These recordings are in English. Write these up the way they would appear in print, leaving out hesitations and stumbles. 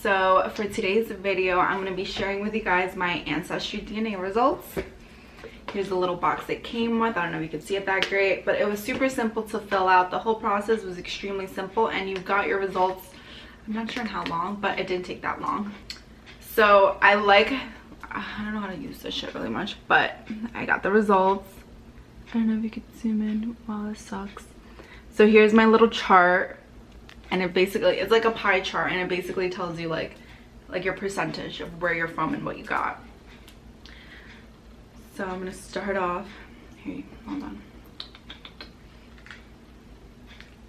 So for today's video, I'm going to be sharing with you guys my ancestry DNA results. Here's the little box it came with. I don't know if you can see it that great, but it was super simple to fill out. The whole process was extremely simple, and you got your results, I'm not sure in how long, but it didn't take that long. So I don't know how to use this shit really much, but I got the results. I don't know if you could zoom in. Wow, this sucks. So here's my little chart, and it's like a pie chart, and it basically tells you like your percentage of where you're from and what you got. So I'm gonna start off here. Hold on.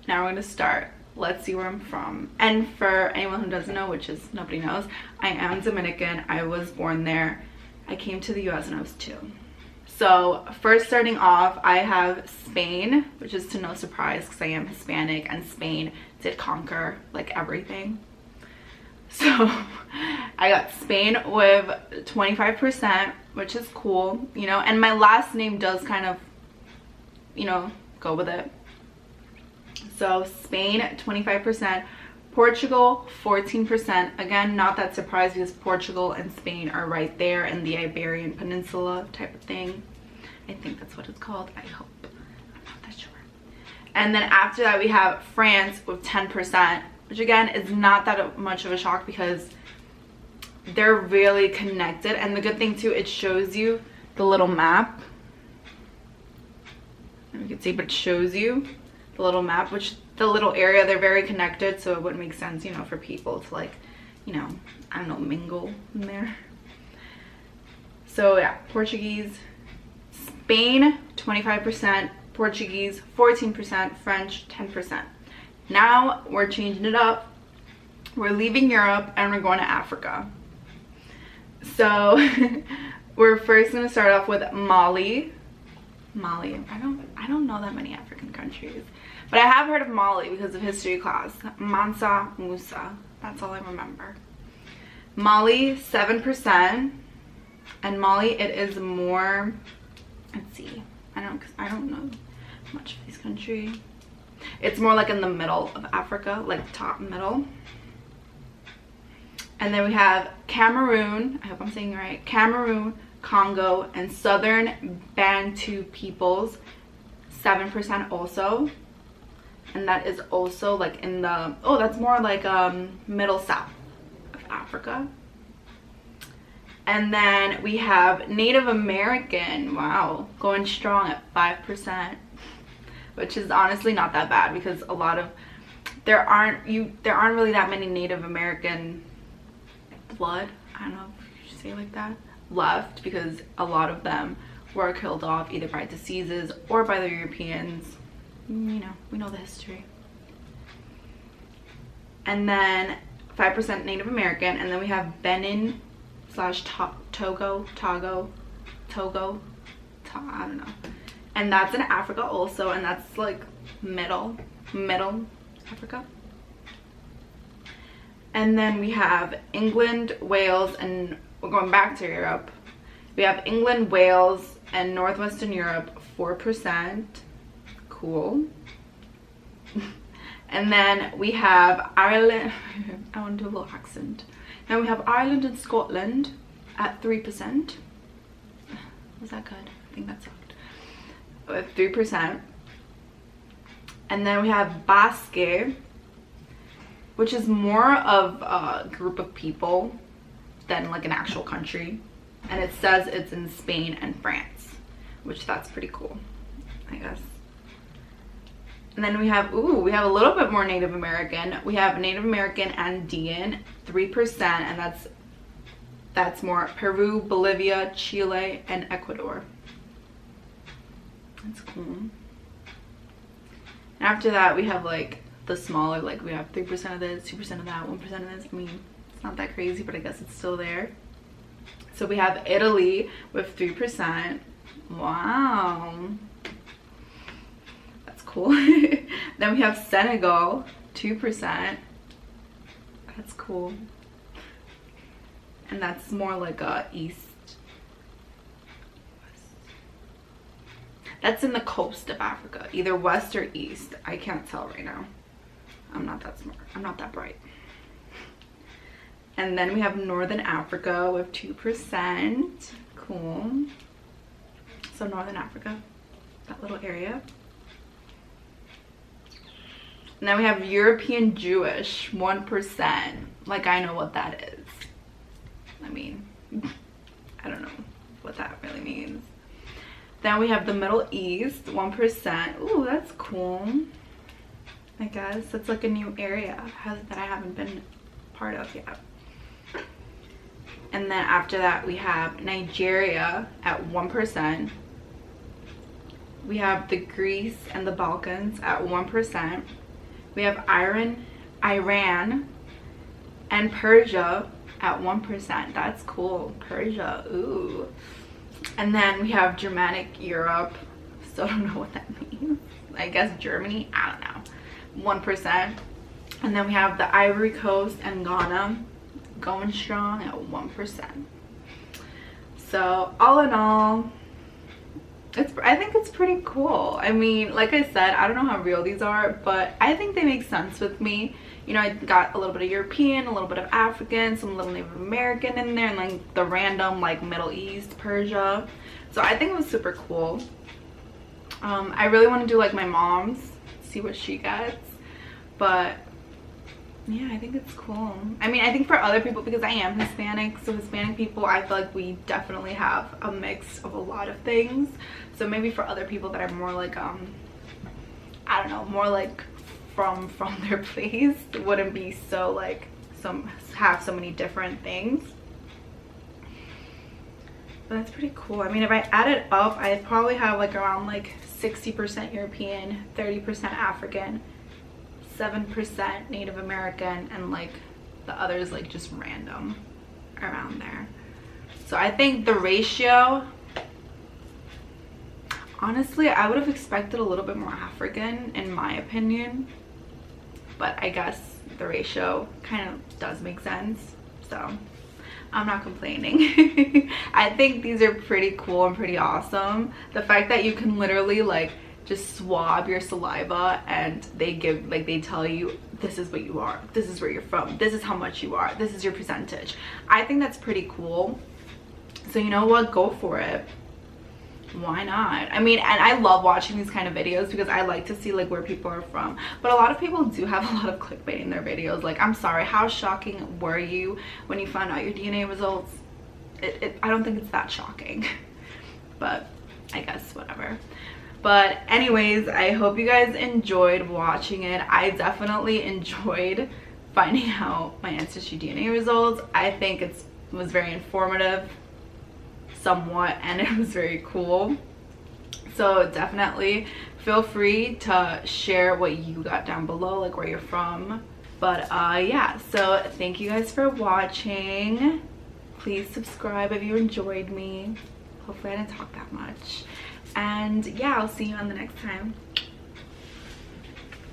Now we're gonna start. Let's see where I'm from. And for anyone who doesn't know, which is nobody knows, I am Dominican. I was born there. I came to the US when I was 2. So first, starting off, I have Spain, which is to no surprise because I am Hispanic, and Spain did conquer like everything. So I got Spain with 25%, which is cool, you know, and my last name does kind of, you know, go with it. So Spain 25%, Portugal 14%. Again, not that surprised because Portugal and Spain are right there in the Iberian Peninsula type of thing. I think that's what it's called. I hope. I'm not that sure. And then after that we have France with 10%, which again is not that much of a shock because they're really connected. And the good thing too, it shows you the little map. You can see, but it shows you the little map, which the little area, they're very connected, so it would make sense, you know, for people to like, you know, I don't know, mingle in there. So yeah, Portuguese, Spain 25%, Portuguese 14%, French 10%. Now we're changing it up. We're leaving Europe and we're going to Africa. So we're first going to start off with Mali. I don't know that many African countries, but I have heard of Mali because of history class. Mansa Musa, that's all I remember. Mali 7%, and Mali, it is more, let's see, I don't know much of this country. It's more like in the middle of Africa, like top middle. And then we have Cameroon, I hope I'm saying it right, Cameroon, Congo, and Southern Bantu peoples 7% also. And that is also like in the, oh, that's more like middle south of Africa. And then we have Native American, wow, going strong at 5%, which is honestly not that bad because a lot of there aren't really that many Native American blood, I don't know if you should say it like that, left, because a lot of them were killed off either by diseases or by the Europeans. You know, we know the history. And then 5% Native American, and then we have Benin / Togo, I don't know. And that's in Africa also, and that's like middle Africa. And then we have England, Wales, and we're going back to Europe. We have England, Wales, and Northwestern Europe 4%. Cool. And then we have Ireland. I want to do a little accent. Now we have Ireland and Scotland at 3%. Was that good? I think that sucked. With 3%. And then we have Basque, which is more of a group of people than like an actual country. And it says it's in Spain and France, which that's pretty cool, I guess. And then we have, we have a little bit more Native American. We have Native American Andean, 3%, and that's more Peru, Bolivia, Chile, and Ecuador. That's cool. And after that, we have like the smaller, like we have 3% of this, 2% of that, 1% of this. I mean, it's not that crazy, but I guess it's still there. So we have Italy with 3%. Wow. That's cool. Then we have Senegal, 2%. That's cool. And that's more like a east. That's in the coast of Africa, either west or east. I can't tell right now. I'm not that smart. I'm not that bright. And then we have Northern Africa with 2%. Cool. So Northern Africa, that little area. And then we have European Jewish, 1%. Like, I know what that is. I mean, I don't know what that really means. Then we have the Middle East, 1%. Ooh, that's cool. I guess it's like a new area that I haven't been part of yet. And then after that, we have Nigeria at 1%. We have the Greece and the Balkans at 1%. We have Iran and Persia at 1%. That's cool. Persia, ooh. And then we have Germanic Europe. Still don't know what that means. I guess Germany, I don't know. 1%. And then we have the Ivory Coast and Ghana going strong at 1%. So all in all, I think it's pretty cool. I mean, like I said, I don't know how real these are, but I think they make sense with me. You know, I got a little bit of European, a little bit of African, some little Native American in there, and like the random like Middle East, Persia. So I think it was super cool. I really want to do like my mom's, see what she gets, but yeah, I think it's cool. I mean, I think for other people, because I am Hispanic, so Hispanic people, I feel like we definitely have a mix of a lot of things. So maybe for other people that are more like, I don't know, more like from their place, it wouldn't be so like, have so many different things. But that's pretty cool. I mean, if I add it up, I probably have like around like 60% European, 30% African, 7% Native American, and like the others like just random around there. So I think the ratio, honestly, I would have expected a little bit more African in my opinion, but I guess the ratio kind of does make sense, so I'm not complaining. I think these are pretty cool and pretty awesome. The fact that you can literally like just swab your saliva and they tell you this is what you are, this is where you're from, this is how much you are, this is your percentage. I think that's pretty cool. So you know what, go for it. Why not? I mean, and I love watching these kind of videos because I like to see like where people are from, but a lot of people do have a lot of clickbait in their videos. Like, I'm sorry, how shocking were you when you found out your DNA results? I don't think it's that shocking, but I guess whatever. But anyways, I hope you guys enjoyed watching it. I definitely enjoyed finding out my ancestry DNA results. I think it was very informative somewhat, and it was very cool. So definitely feel free to share what you got down below, like where you're from. But yeah, so thank you guys for watching. Please subscribe if you enjoyed me. Hopefully I didn't talk that much. And yeah, I'll see you on the next time.